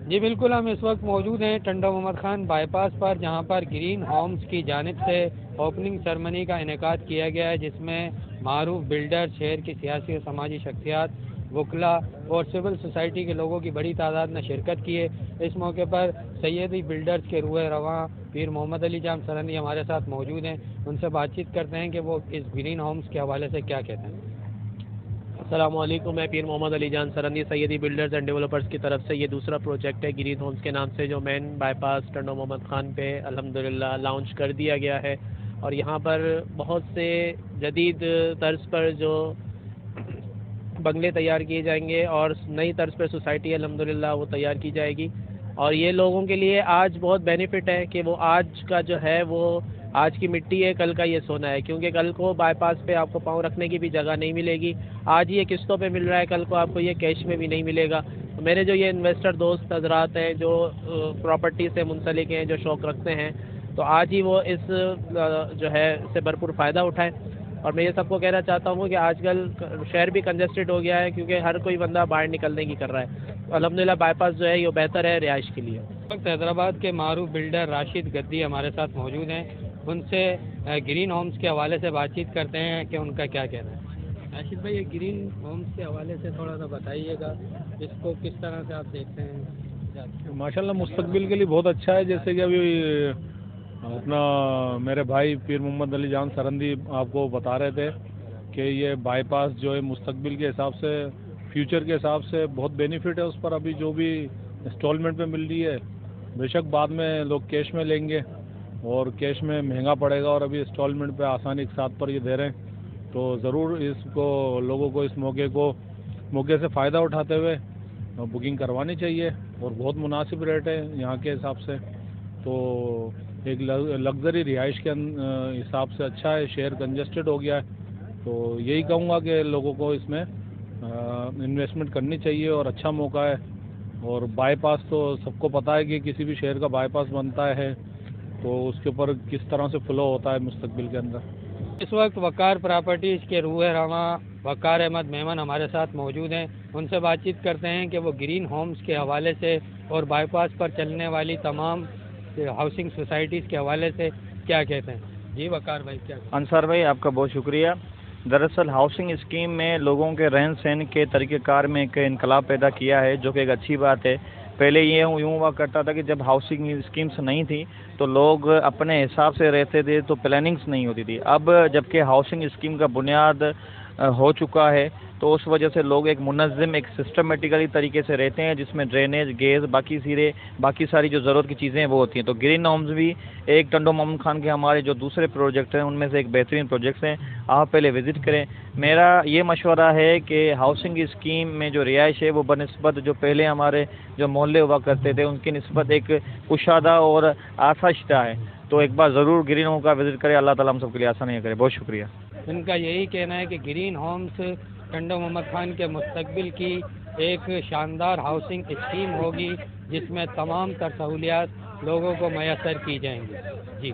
جی بالکل، ہم اس وقت موجود ہیں ٹنڈا محمد خان بائی پاس پر، جہاں پر گرین ہومز کی جانب سے اوپننگ سرمنی کا انعقاد کیا گیا ہے، جس میں معروف بلڈر، شہر کی سیاسی و سماجی شخصیات، وکلاء اور سول سوسائٹی کے لوگوں کی بڑی تعداد نے شرکت کی ہے۔ اس موقع پر سیدی بلڈرز کے روح رواں پیر محمد علی جان سرندی ہمارے ساتھ موجود ہیں۔ ان سے بات چیت کرتے ہیں کہ وہ اس گرین ہومز کے حوالے سے کیا کہتے ہیں۔ السلام علیکم، میں پیر محمد علی جان سرندی، سیدی بلڈرز اینڈ ڈیولپرز کی طرف سے یہ دوسرا پروجیکٹ ہے گرین ہومز کے نام سے، جو مین بائی پاس ٹنڈا محمد خان پہ الحمدللہ لانچ کر دیا گیا ہے۔ اور یہاں پر بہت سے جدید طرز پر جو بنگلے تیار کیے جائیں گے اور نئی طرز پر سوسائٹی الحمدللہ وہ تیار کی جائے گی۔ اور یہ لوگوں کے لیے آج بہت بینیفٹ ہے کہ وہ آج کا جو ہے وہ آج کی مٹی ہے، کل کا یہ سونا ہے، کیونکہ کل کو بائی پاس پہ آپ کو پاؤں رکھنے کی بھی جگہ نہیں ملے گی۔ آج یہ قسطوں پہ مل رہا ہے، کل کو آپ کو یہ کیش میں بھی نہیں ملے گا۔ میرے جو یہ انویسٹر دوست حضرات ہیں جو پراپرٹی سے منسلک ہیں، جو شوق رکھتے ہیں، تو آج ہی وہ اس جو ہے سے بھرپور فائدہ اٹھائیں۔ اور میں یہ سب کو کہنا چاہتا ہوں کہ آج کل شہر بھی کنجسٹڈ ہو گیا ہے، کیونکہ ہر کوئی بندہ باہر نکلنے کی کر رہا ہے۔ الحمدللہ بائی پاس جو ہے یہ بہتر ہے رہائش کے لیے۔ اس وقت حیدرآباد کے معروف بلڈر راشد گدی ہمارے ساتھ موجود ہیں۔ ان سے گرین ہومز کے حوالے سے بات چیت کرتے ہیں کہ ان کا کیا کہنا ہے۔ راشد بھائی، یہ گرین ہومز کے حوالے سے تھوڑا سا بتائیے گا، اس کو کس طرح سے آپ دیکھتے ہیں؟ ماشاءاللہ مستقبل کے لیے بہت اچھا ہے، جیسے کہ ابھی اپنا میرے بھائی پیر محمد علی جان سرندی آپ کو بتا رہے تھے کہ یہ بائی پاس جو ہے مستقبل کے حساب سے، فیوچر کے حساب سے بہت بینیفٹ ہے اس پر۔ ابھی جو بھی انسٹالمنٹ پہ مل رہی ہے، بے شک بعد میں لوگ کیش میں لیں گے اور کیش میں مہنگا پڑے گا، اور ابھی انسٹالمنٹ پہ آسانی کے ساتھ پر یہ دے رہے ہیں، تو ضرور اس کو لوگوں کو اس موقع سے فائدہ اٹھاتے ہوئے بکنگ کروانی چاہیے، اور بہت مناسب ریٹ ہے یہاں کے حساب سے، تو ایک لگژری رہائش کے حساب سے اچھا ہے۔ شہر کنجسٹڈ ہو گیا ہے، تو یہی کہوں گا کہ لوگوں کو اس میں انویسٹمنٹ کرنی چاہیے، اور اچھا موقع ہے۔ اور بائی پاس تو سب کو پتہ ہے کہ کسی بھی شہر کا بائی پاس بنتا ہے تو اس کے اوپر کس طرح سے فلو ہوتا ہے مستقبل کے اندر۔ اس وقت وقار پراپرٹیز کے روح رواں وقار احمد میمن ہمارے ساتھ موجود ہیں۔ ان سے بات چیت کرتے ہیں کہ وہ گرین ہومز کے حوالے سے اور بائی پاس پر چلنے والی تمام ہاؤسنگ سوسائٹیز کے حوالے سے کیا کہتے ہیں۔ جی وقار بھائی، کیا انصار بھائی، آپ کا بہت شکریہ۔ دراصل ہاؤسنگ اسکیم میں لوگوں کے رہن سہن کے طریقہ کار میں ایک انقلاب پیدا کیا ہے، جو کہ ایک اچھی بات ہے۔ پہلے یہ یوں ہوا کرتا تھا کہ جب ہاؤسنگ اسکیمز نہیں تھی تو لوگ اپنے حساب سے رہتے تھے، تو پلاننگز نہیں ہوتی تھی۔ اب جب کہ ہاؤسنگ اسکیم کا بنیاد ہو چکا ہے، تو اس وجہ سے لوگ ایک منظم، ایک سسٹمیٹیکلی طریقے سے رہتے ہیں، جس میں ڈرینیج، گیس، باقی ساری جو ضرورت کی چیزیں ہیں وہ ہوتی ہیں۔ تو گرین ہومز بھی ایک ٹنڈو محمد خان کے ہمارے جو دوسرے پروجیکٹ ہیں ان میں سے ایک بہترین پروجیکٹس ہیں۔ آپ پہلے وزٹ کریں۔ میرا یہ مشورہ ہے کہ ہاؤسنگ اسکیم میں جو رہائش ہے وہ بنسبت جو پہلے ہمارے جو محلے ہوا کرتے تھے ان کی نسبت ایک کشادہ اور آسائشتہ ہے، تو ایک بار ضرور گرین ہوم کا وزٹ کریں۔ اللہ تعالیٰ ہم سب کے لیے آسانیاں کرے۔ بہت شکریہ۔ ان کا یہی کہنا ہے کہ گرین ہومز ٹنڈا محمد خان کے مستقبل کی ایک شاندار ہاؤسنگ اسکیم ہوگی، جس میں تمام تر سہولیات لوگوں کو میسر کی جائیں گی۔ جی